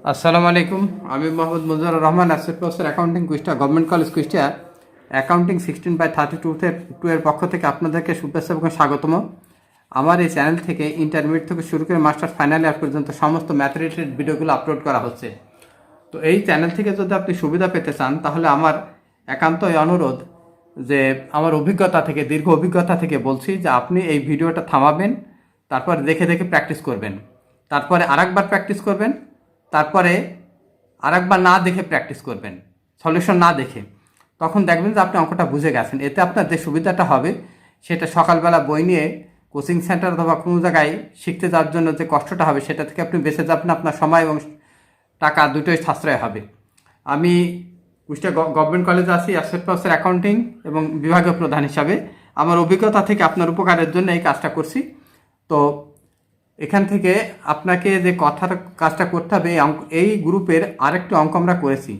আসসালামু আলাইকুম। আমি Mohammad Mujarur Rahman, associate professor accounting, Kushtia government college Kushtia. Accounting 16/32 এর পক্ষ থেকে আপনাদেরকে শুভেচ্ছা এবং স্বাগতম। আমার এই চ্যানেল থেকে ইন্টারমিডিয়েট থেকে শুরু করে মাস্টার্স ফাইনাল ইয়ার পর্যন্ত সমস্ত ম্যাথ রিলেটেড ভিডিওগুলো আপলোড করা হচ্ছে। তো এই চ্যানেল থেকে যদি আপনি সুবিধা পেতে চান, তাহলে আমার একান্তই অনুরোধ যে আমার অভিজ্ঞতা থেকে, দীর্ঘ অভিজ্ঞতা থেকে বলছি যে আপনি এই ভিডিওটা থামাবেন, তারপর দেখে দেখে প্র্যাকটিস করবেন, তারপরে আরেকবার প্র্যাকটিস করবেন, তারপরে আরেকবার না দেখে প্র্যাকটিস করবেন, সলিউশন না দেখে। তখন দেখবেন যে আপনি অঙ্কটা বুঝে গেছেন। এতে আপনার যে সুবিধাটা হবে, সেটা সকালবেলা বই নিয়ে কোচিং সেন্টার অথবা কোনো জায়গায় শিখতে যাওয়ার জন্য যে কষ্টটা হবে, সেটা থেকে আপনি বেঁচে যাবেন। আপনার সময় এবং টাকা দুটোই সাশ্রয় হবে। আমি কুষ্টিয়া গভর্নমেন্ট কলেজে আছি অ্যাসোসিয়েট প্রফেসর অ্যাকাউন্টিং এবং বিভাগীয় প্রধান হিসাবে। আমার অভিজ্ঞতা থেকে আপনার উপকারের জন্য এই কাজটা করছি। তো এখান থেকে আপনাকে যে কথার কাজটা করতে হবে, এই গ্রুপের আরেকটি অঙ্ক আমরা করেছি,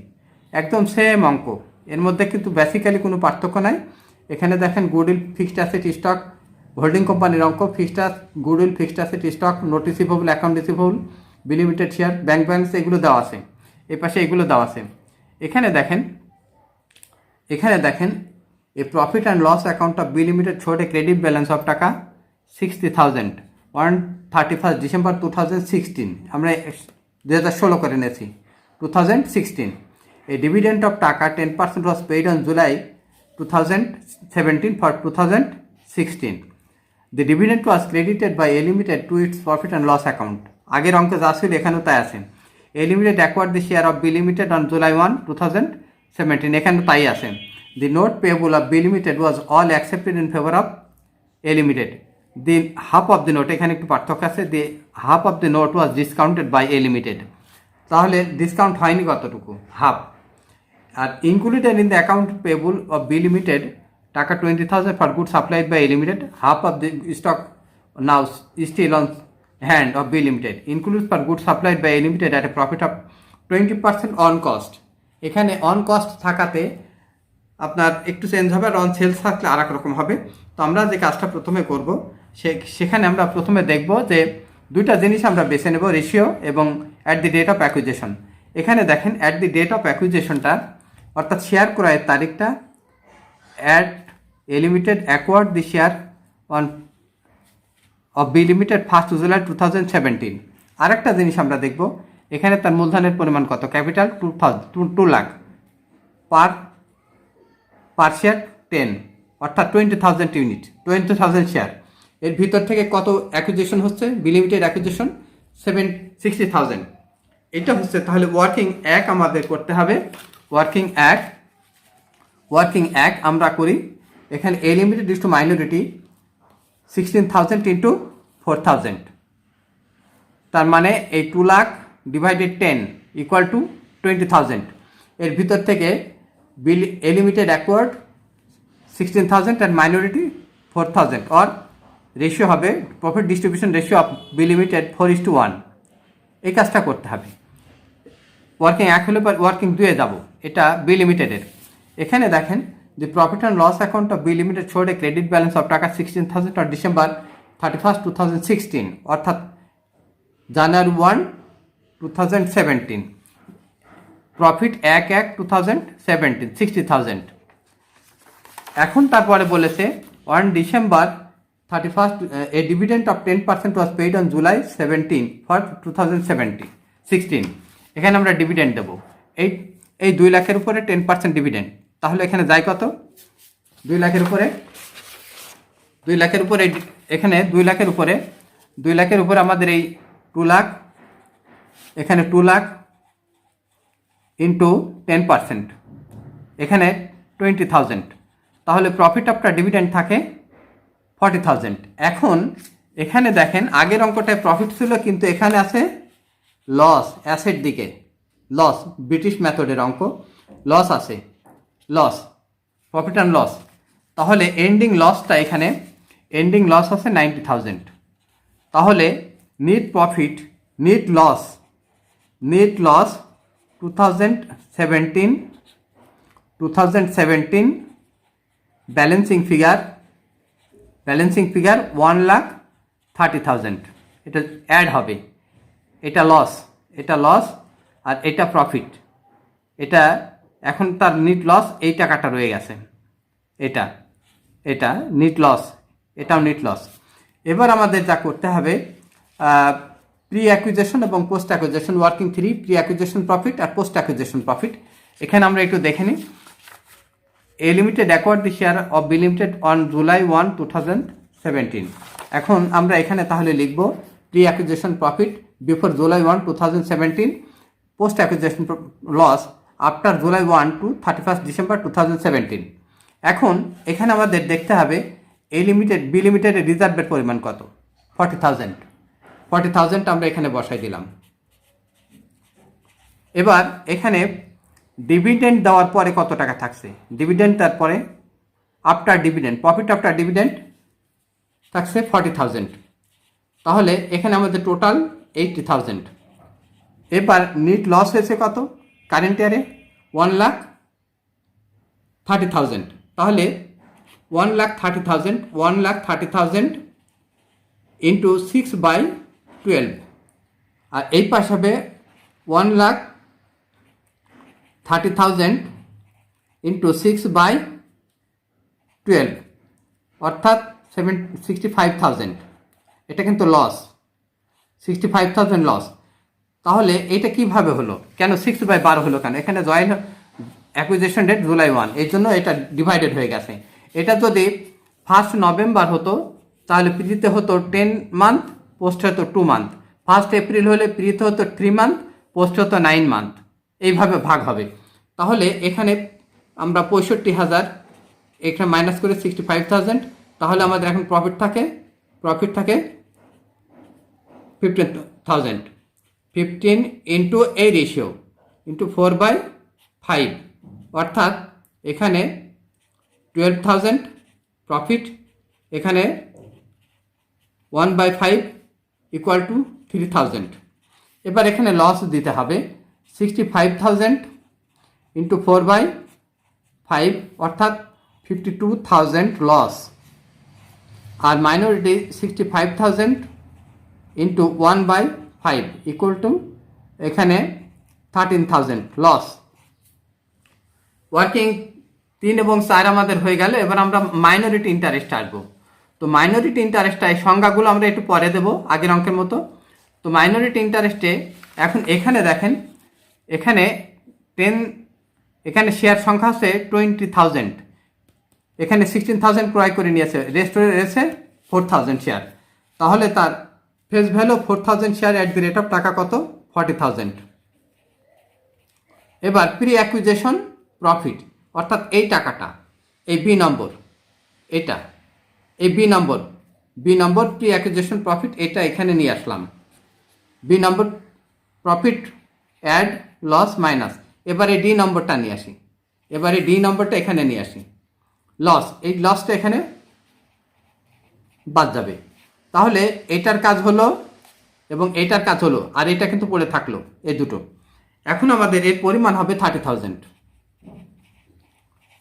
একদম সেম অঙ্ক। এর মধ্যে কিন্তু বেসিক্যালি কোনো পার্থক্য নাই। এখানে দেখেন goodwill, fixed asset, stock, holding কোম্পানির অঙ্ক, fixed goodwill, fixed asset, stock, note receivable, account receivable, B limited share, bank balance, এগুলো দেওয়া আছে। এই পাশে এগুলো দেওয়া আছে। এখানে দেখেন A profit and loss account of B limited ছোট ক্রেডিট ব্যালেন্স অফ টাকা 60,000 অন 31 ডিসেম্বর 2016। আমরা 2016 করে নিয়েছি, 2016। এ ডিভিডেন্ড অফ টাকা 10% was paid on July 2017 for 2016। The dividend was credited by A limited to its profit and loss account. আগের অঙ্কে যা ছিল এখানেও তাই আছে। A limited acquired the share of B limited on July 1, 2017, এখানে তাই আছে। The note payable of B limited was all accepted in favour of A limited. The half of the note, এখানে একটু পার্থক্য আছে, দি half of the note was discounted by A limited. তাহলে discount হয়নি কতটুকু? হাফ। আর included in the account payable of B limited টাকা 20,000 for good supplied by A limited. Half of the stock now still on hand of B limited include for good supplied by A limited at a profit of 20% on cost. এখানে on cost থাকাতে আপনার একটু change হবে, আর on sales থাকলে আর এক রকম হবে। তো আমরা যে কাজটা প্রথমে করব, সেখানে আমরা প্রথমে দেখব যে দুইটা জিনিস আমরা বেছে নেব, রেশিও এবং at the date of acquisition. এখানে দেখেন অ্যাট দি ডেট অফ অ্যাকুইজিশনটা, অর্থাৎ শেয়ার ক্রয়ের তারিখটা, at A limited acquired the share on of B limited 1 July 2017। আরেকটা জিনিস আমরা দেখব, এখানে তার মূলধনের পরিমাণ কত, ক্যাপিটাল 2 লাখ, পার শেয়ার 10, অর্থাৎ 20,000 ইউনিট, 20,000 শেয়ার। এর ভিতর থেকে কত অ্যাকুইজিশন হচ্ছে, বি লিমিটেড অ্যাকুইজিশন 60,000। এটা হচ্ছে, তাহলে ওয়ার্কিং এক আমাদের করতে হবে। ওয়ার্কিং এক আমরা করি। এখানে a limited is two minority 16,000 into 4,000, তার মানে এই 2 লাখ ডিভাইডেড 10 ইকুয়াল টু 20,000। এর ভিতর থেকে A limited acquired 16,000 and minority 4,000, or ratio হবে profit distribution ratio of B limited 4:1। এই কাজটা করতে হবে। ওয়ার্কিং এক হলে পর ওয়ার্কিং 2-এ যাব, এটা বি লিমিটেডের। এখানে দেখেন যে profit and loss account of B limited showed a credit balance of টাকা 16,000 অন ডিসেম্বর 31, 2016, অর্থাৎ জানুয়ারি 1, 2017। প্রফিট 1/1/2017 60,000। এখন তারপরে বলেছে on December 31 A dividend of 10% was paid on July 17 for 2016। এখানে আমরা ডিভিডেন্ড দেবো এই 2 লাখের উপরে 10% ডিভিডেন্ড। তাহলে এখানে যায় কত, 2 লাখের উপরে এখানে 2 লাখের উপরে আমাদের এই 2 লাখ, এখানে 2 লাখ ইন্টু 10%, এখানে 20,000। তাহলে প্রফিট আফটার ডিভিডেন্ড থাকে 40,000। এখন এখানে দেখেন আগের অঙ্কটায় প্রফিট ছিল, কিন্তু এখানে আছে লস, অ্যাসেট দিকে লস, ব্রিটিশ মেথডের অঙ্ক, লস আছে, লস, প্রফিট অ্যান্ড লস। তাহলে এন্ডিং লসটা, এখানে এন্ডিং লস আছে 90,000। তাহলে net profit, net loss 2017 balancing figure 1,30,000। এটা অ্যাড হবে, এটা লস আর এটা প্রফিট, এটা এখন তার নিট লস এই টাকাটা রয়ে গেছে, এটা এটা নিট লস, এটাও নিট লস। এবার আমাদের যা করতে হবে প্রি অ্যাকুইজিশন এবং post acquisition working three, pre acquisition profit আর পোস্ট অ্যাকুইজিশন প্রফিট। এখানে আমরা একটু দেখে নিই। A limited acquired the share of B limited on July 1, 2017। এখন আমরা এখানে তাহলে লিখব pre acquisition profit before July 1, 2017, post acquisition loss after July 1 to 31st December 2017। এখন এখানে আমাদের দেখতে হবে এ লিমিটেড বি লিমিটেডের রিজার্ভের পরিমাণ কত, 40,000। 40,000 আমরা এখানে বসাই দিলাম। এবার এখানে ডিভিডেন্ড দেওয়ার পরে কত টাকা থাকছে, ডিভিডেন্ড তারপরে after dividend, profit after dividend থাকছে 40,000। তাহলে এখানে আমাদের টোটাল 80,000। এবার নিট লস হয়েছে কত কারেন্ট ইয়ারে, 1,30,000। তাহলে 1,30,000 ইন্টু 6/12, আর এই পাশ হবে 1,30,000 ইন্টু 6/12, অর্থাৎ 65,000। এটা কিন্তু লস, 65,000 লস। তাহলে এটা কিভাবে হলো, কেন 6/12 হলো কেন? এখানে জয়েন্ট অ্যাকুইজিশন ডেট July 1, এই জন্য এটা ডিভাইডেড হয়ে গেছে। এটা যদি 1 নভেম্বর হতো তাহলে প্রিতে হতো 10 মান্থ, পোস্টে হতো 2 মান্থ। 1 এপ্রিল হলে প্রিতে হতো 3 মান্থ, পোস্টে হতো 9 মান্থ। এইভাবে ভাগ হবে। তাহলে এখানে আমরা 65,000 এখানে মাইনাস করে 65,000, তাহলে আমাদের এখন প্রফিট থাকে 15,000। 15 ইন্টু এই রেশিও ইন্টু 4/5, অর্থাৎ এখানে 12,000 প্রফিট, এখানে 1/5 ইকুয়াল টু 3,000। এবার এখানে লস দিতে হবে 65,000 ইন্টু 4/5, অর্থাৎ 52,000 লস। আর মাইনরিটি 65,000 ইন্টু 1/5 ইকুয়াল টু এখানে 13,000 লস। ওয়ার্কিং 3 এবং 4 আমাদের হয়ে গেল। এবার আমরা মাইনরিটি ইন্টারেস্ট আসবো। তো মাইনরিটি ইন্টারেস্টটা এই সংজ্ঞাগুলো আমরা একটু পরে দেবো আগের অঙ্কের মতো। তো মাইনরিটি ইন্টারেস্টে এখন এখানে দেখেন, এখানে এখানে শেয়ার সংখ্যা হচ্ছে 20,000, এখানে 16,000 ক্রয় করে নিয়েছে, রেস্ট রয়েছে 4,000 শেয়ার। তাহলে তার face value 4,000 share at the rate of টাকা কত, 40,000। এবার প্রি অ্যাকুইজিশন প্রফিট, অর্থাৎ এই টাকাটা, এই বি নম্বর, এটা এই বি নম্বর প্রি অ্যাকুইজিশন প্রফিট, এটা এখানে নিয়ে আসলাম। বি নম্বর প্রফিট অ্যাড লস মাইনাস, এবারে ডি নম্বরটা নিয়ে আসি, এবারে ডি নম্বরটা এখানে নিয়ে আসি, লস, এই লসটা এখানে বাদ যাবে। তাহলে এটার কাজ হলো এবং এটার কাজ হলো, আর এটা কিন্তু পড়ে থাকলো, এই দুটো। এখন আমাদের এর পরিমাণ হবে 30,000।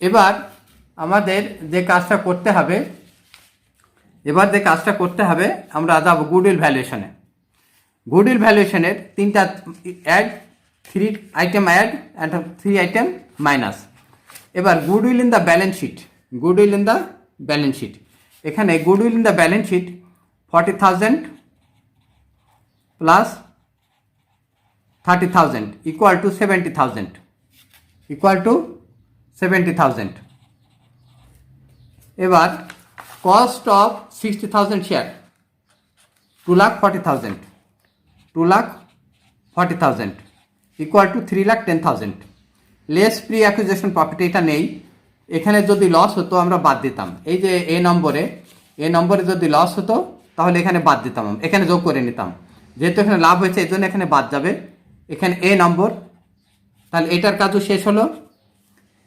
এবার আমাদের যে কাজটা করতে হবে, আমরা যাব গুডউইল ভ্যালুয়েশনে। গুডউইল ভ্যালুয়েশনের 3টা add, 3 item add and 3 item minus. এবার goodwill in the balance sheet, এখানে goodwill in the balance sheet 40,000 plus 30,000 equal to 70,000। এবার cost of 60,000 share 2,40,000 equal to 3,10,000 less pre acquisition profit, এটা নেই। এখানে যদি লস হতো আমরা বাদ দিতাম, এই যে এ নম্বরে যদি লস হতো তাহলে এখানে বাদ দিতাম, এখানে যোগ করে নিতাম। যেহেতু এখানে লাভ হয়েছে এই জন্য এখানে বাদ যাবে, এখানে এ নম্বর, তাহলে এটার কাজও শেষ হলো।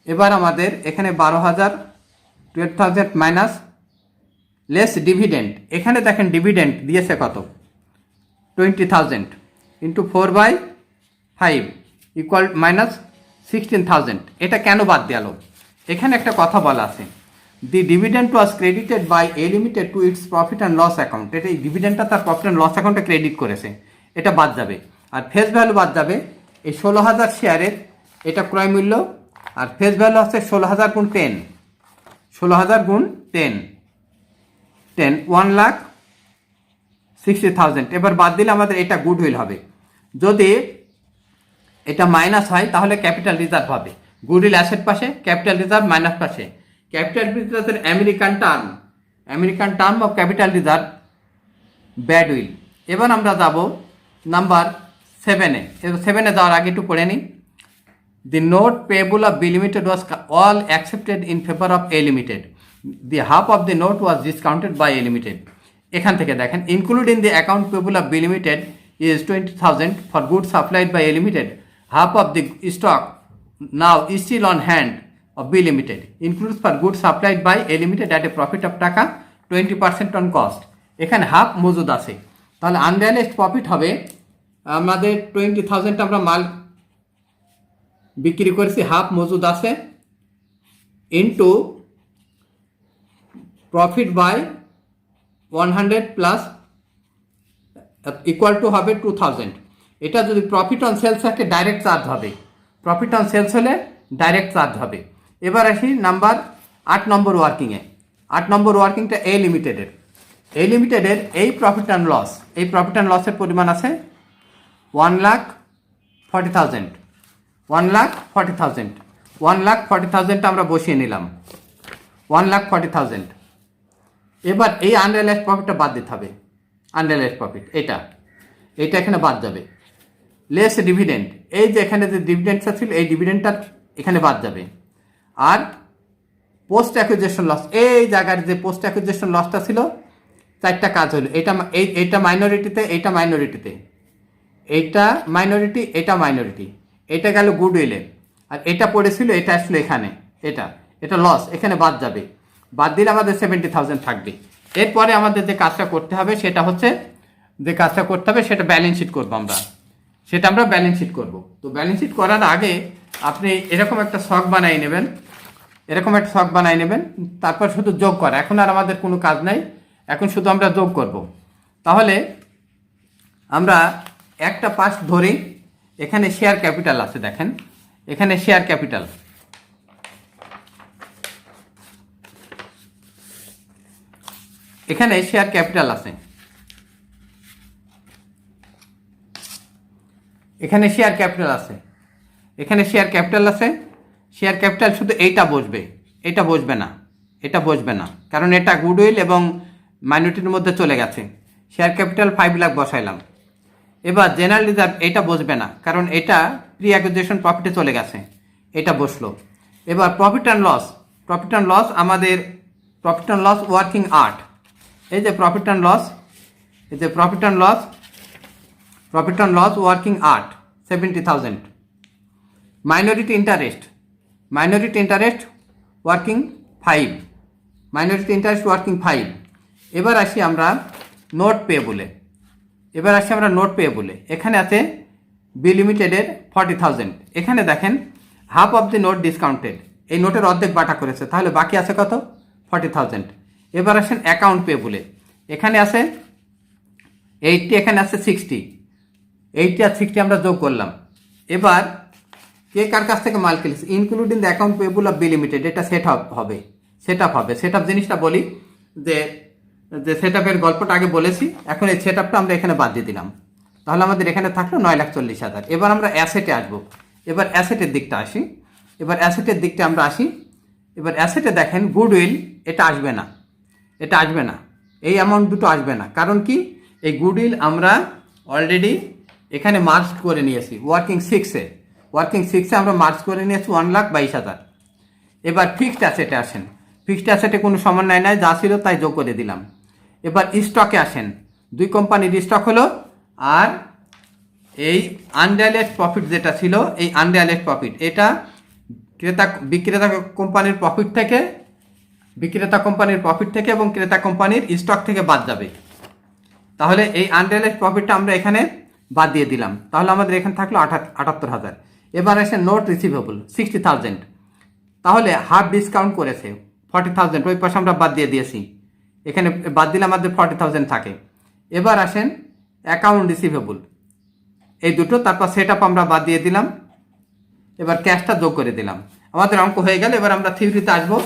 এবার আমাদের এখানে 12,000 মাইনাস লেস ডিভিডেন্ড, এখানে দেখেন ডিভিডেন্ড দিয়েছে কত, 20,000 ইন্টু 4/5 ইকুয়াল মাইনাস 16,000। এটা কেন বাদ দেওয়ালো, এখানে একটা কথা বলা আছে, the dividend was credited by A limited to its profit and loss account. এটা এই ডিভিডেন্ডটা তার প্রফিট অ্যান্ড লস অ্যাকাউন্টে ক্রেডিট করেছে, এটা বাদ যাবে। আর ফেস ভ্যালু বাদ যাবে এই 16,000 শেয়ারের এটা ক্রয় মূল্য, আর ফেস ভ্যালু আছে 16,000 গুণ 10, 16,000 গুণ 10, 1,60,000। এবার বাদ দিলে আমাদের এটা গুডউইল হবে। যদি এটা মাইনাস হয় তাহলে ক্যাপিটাল রিজার্ভ হবে। গুডউইল অ্যাসেট পাশে, ক্যাপিটাল রিজার্ভ মাইনাস পাশে। ক্যাপিটাল রিজার্ভের American term of capital reserve badwill. এবার আমরা যাব নাম্বার 7-এ। 7-এ যাওয়ার আগে একটু পড়ে নিই। The note payable of B Limited was all accepted in favor of A Limited. The half of the note was discounted by A Limited. এখান থেকে দেখেন, included in the account payable of B Limited is 20,000 for goods supplied by A Limited. Half of the stock now is still on hand of B Limited. Includes for goods supplied by A Limited at a profit of টাকা 20% on cost. এখানে half মজুদ আছে, তাহলে unrealised profit হবে আমাদের 20,000 আমরা মাল বিক্রি করেছি, হাফ মজুদ আছে, into profit by 100 plus equal to হবে 2,000। এটা যদি প্রফিট অন সেলস থাকে ডাইরেক্ট চার্জ হবে, প্রফিট অন সেলস হলে ডাইরেক্ট চার্জ হবে। এবার আসি নাম্বার 8 নম্বর ওয়ার্কিংয়ে। 8 নম্বর ওয়ার্কিংটা এ লিমিটেডের। এই লিমিটেডের এই প্রফিট অ্যান্ড লস, এই প্রফিট অ্যান্ড লসের পরিমাণ আছে 1,40,000। 1,40,000 1,40,000 আমরা বসিয়ে নিলাম, 1,40,000। এবার এই আনরিয়ালাইজড প্রফিটটা বাদ দিতে হবে। আনরিয়ালাইজড প্রফিট এটা এখানে বাদ যাবে। লেস ডিভিডেন্ড, এই যে এখানে যে ডিভিডেন্ডটা ছিল এই ডিভিডেন্ডটা এখানে বাদ যাবে। আর পোস্ট অ্যাকুইজিশন লস, এই জায়গার যে পোস্ট অ্যাকুইজিশন লসটা ছিল 4টা কাজ হলো। এইটা মাইনরিটিতে, এইটা মাইনরিটিতে, এইটা মাইনরিটি, এটা মাইনরিটি, এটা গেল গুডউইলে, আর এটা পড়েছিল, এটা আসলে এখানে, এটা লস এখানে বাদ যাবে। বাদ দিলে আমাদের 70,000 থাকবে। এরপরে আমাদের যে কাজটা করতে হবে সেটা হচ্ছে, সেটা ব্যালেন্স শিট করবো আমরা, ব্যালেন্স শিট করবো। তো ব্যালেন্স শিট করার আগে আপনি এরকম একটা ছক বানিয়ে নেবেন, তারপর শুধু যোগ করা। এখন আর আমাদের কোনো কাজ নাই, এখন শুধু আমরা যোগ করব। তাহলে আমরা একটা পাশ ধরি, এখানে শেয়ার ক্যাপিটাল আছে, দেখেন এখানে শেয়ার ক্যাপিটাল, এখানে শেয়ার ক্যাপিটাল আছে, এখানে শেয়ার ক্যাপিটাল আছে, এখানে শেয়ার ক্যাপিটাল আছে। শেয়ার ক্যাপিটাল শুধু এইটা বসবে, এটা বসবে না, কারণ এটা গুডউইল এবং মাইনরিটির মধ্যে চলে গেছে। শেয়ার ক্যাপিটাল 5 লাখ বসাইলাম। এবার জেনারেল রিজার্ভ এটা বসবে না, কারণ এটা প্রি অ্যাকুইজিশন প্রফিটে চলে গেছে, এটা বসলো। এবার প্রফিট অ্যান্ড লস, আমাদের প্রফিট অ্যান্ড লস ওয়ার্কিং 8, এই যে profit and loss working 8, 70,000। Minority interest working 5, এবার আসি আমরা নোট পেয়েবলে। এখানে আছে বি লিমিটেডের 40,000। এখানে দেখেন half of the note discounted, এই নোটের অর্ধেক বাটা করেছে, তাহলে বাকি আছে কত? 40,000। এবার আসেন অ্যাকাউন্ট পেয়েবলে, এখানে আছে 80, এখানে আছে 60, 80 আর 60 আমরা যোগ করলাম। এবার কে কার কাছ থেকে মাল কিনেছে, including the account payable of B limited, এটা সেট আপ হবে। সেট আপ জিনিসটা বলি, যে সেট আপের গল্পটা আগে বলেছি, এখন এই সেট আপটা আমরা এখানে বাদ দিয়ে দিলাম, তাহলে আমাদের এখানে থাকলো 9,40,000। এবার আমরা অ্যাসেটে আসবো। এবার অ্যাসেটের দিকটা আমরা আসি। এবার অ্যাসেটে দেখেন গুডউইল, এটা আসবে না, এই অ্যামাউন্ট দুটো আসবে না। কারণ কি, এই গুডউইল আমরা অলরেডি এখানে মার্জ করে নিয়েছি ওয়ার্কিং 6-এ আমরা মার্জ করে নিয়েছি 1,22,000। এবার ফিক্সড অ্যাসেটে আসেন। ফিক্সড অ্যাসেটে কোনো সমন্বয় নাই, যা ছিল তাই যোগ করে দিলাম। এবার স্টকে আসেন, 2 কোম্পানির স্টক হলো, আর এই আনরিয়ালাইজড প্রফিট যেটা ছিল, এই আনরিয়ালাইজড প্রফিট এটা বিক্রেতা কোম্পানির প্রফিট থেকে এবং ক্রেতা কোম্পানির স্টক থেকে বাদ যাবে। তাহলে এই আনরিয়ালাইজড প্রফিটটা আমরা এখানে বাদ দিয়ে দিলাম, তাহলে আমাদের এখানে থাকলো 78,000। এবার আসে নোট রিসিভেবল 60,000, তাহলে হাফ ডিসকাউন্ট করেছে 40,000, ওই পাশে আমরা বাদ দিয়ে দিয়েছি, এখানে বাদ দিলে আমাদের 40,000 থাকে। এবার আসেন অ্যাকাউন্ট রিসিভেবল, এই দুটো, তারপর সেট আপ আমরা বাদ দিয়ে দিলাম, এবার ক্যাশটা যোগ করে দিলাম, আমাদের অঙ্ক হয়ে গেল। এবার আমরা থিওরিতে আসবো।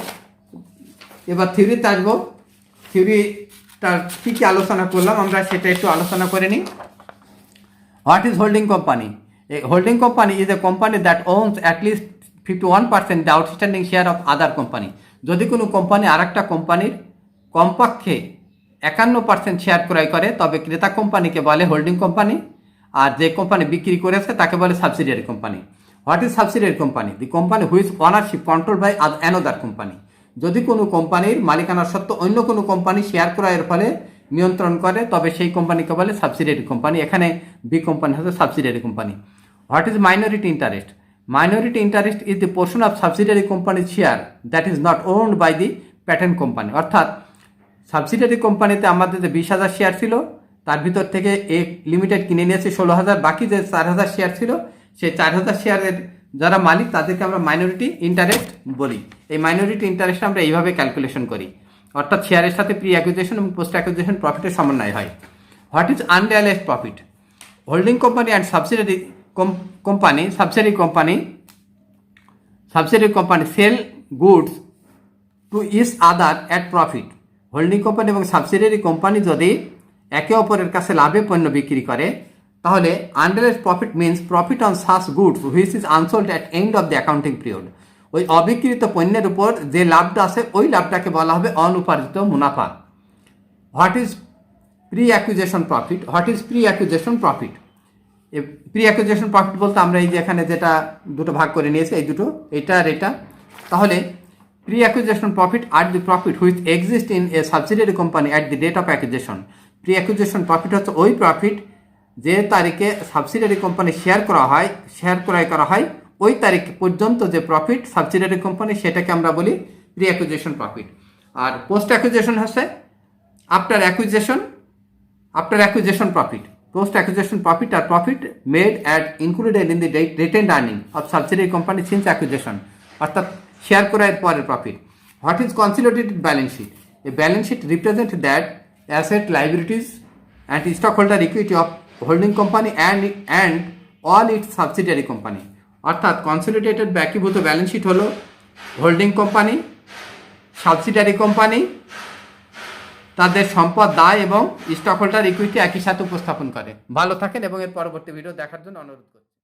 থিওরিটার কী কী আলোচনা করলাম আমরা সেটা একটু আলোচনা করে নিই। What is holding company? A holding company is a company that owns at least 51% the outstanding share of other company. যদি কোনো কোম্পানি আর একটা কোম্পানির কমপক্ষে 51% শেয়ার ক্রয় করে তবে ক্রেতা কোম্পানিকে বলে হোল্ডিং কোম্পানি, আর যে কোম্পানি বিক্রি করেছে তাকে বলে subsidiary company. What is subsidiary company? The company which ownership control by another company. যদি কোনো কোম্পানির মালিকানা সত্ত্বে অন্য কোনো কোম্পানি শেয়ার ক্রয়ের ফলে নিয়ন্ত্রণ করে তবে সেই কোম্পানিকে বলে সাবসিডিয়ারি কোম্পানি। এখানে বি কোম্পানি হচ্ছে subsidiary company. What is minority interest? Minority interest is the portion of subsidiary কোম্পানির share that is not owned by the patent company. অর্থাৎ সাবসিডিয়ারি কোম্পানিতে আমাদের যে 20,000 শেয়ার ছিল তার ভিতর থেকে এক লিমিটেড কিনে নিয়েছে 16,000, বাকি যে 4,000 শেয়ার ছিল সেই 4,000 শেয়ারের যারা মালিক তাদেরকে আমরা মাইনরিটি ইন্টারেস্ট বলি। এই মাইনরিটি ইন্টারেস্ট আমরা এইভাবে ক্যালকুলেশন করি, অর্থাৎ শেয়ারের সাথে প্রি অ্যাকুইজিশন এবং পোস্ট অ্যাকুইজিশন প্রফিটের সমন্বয় হয়। What is unrealised profit? Holding company and subsidiary company sell goods to each other at profit. Holding company এবং সাবসিডিয়ারি কোম্পানি যদি একে অপরের কাছে লাভে পণ্য বিক্রি করে তাহলে unrealised profit means profit on such goods which is unsold at end of the accounting period. ওই অবিক্রিত পণ্যের উপর যে লাভটা আছে ওই লাভটাকে বলা হবে অনুপার্জিত মুনাফা। What is pre acquisition profit? What is pre acquisition profit? Pre acquisition profit বলতে আমরা এই যে এখানে যেটা দুটো ভাগ করে নিয়েছি এই দুটো, এটা আর এটা, তাহলে প্রি অ্যাকুইজিশন প্রফিট আর the profit which exist in a subsidiary company at the date of acquisition. Pre acquisition profit হচ্ছে ওই প্রফিট যে তারিখে সাবসিডিয়ারি কোম্পানি শেয়ার ক্রয় করা হয় ওই তারিখ পর্যন্ত যে প্রফিট সাবসিডিয়ারি কোম্পানি সেটাকে আমরা বলি প্রি অ্যাকুইজিশন প্রফিট। আর পোস্ট অ্যাকুইজিশন হচ্ছে after acquisition profit. Post acquisition profit are profit made and included in the retained earning of subsidiary company since acquisition, অর্থাৎ শেয়ার ক্রয়ের পরের profit. What is consolidated balance sheet? A balance sheet represent that asset, liabilities and stock holder equity of holding company and all its subsidiary company. অর্থাৎ consolidated বা একীভূত balance sheet হলো holding company, subsidiary company তাদের সম্পদ, দায় এবং stock holder equity একই সাথে উপস্থাপন করে। ভালো থাকেন এবং এর পরবর্তী ভিডিও দেখার জন্য অনুরোধ করি।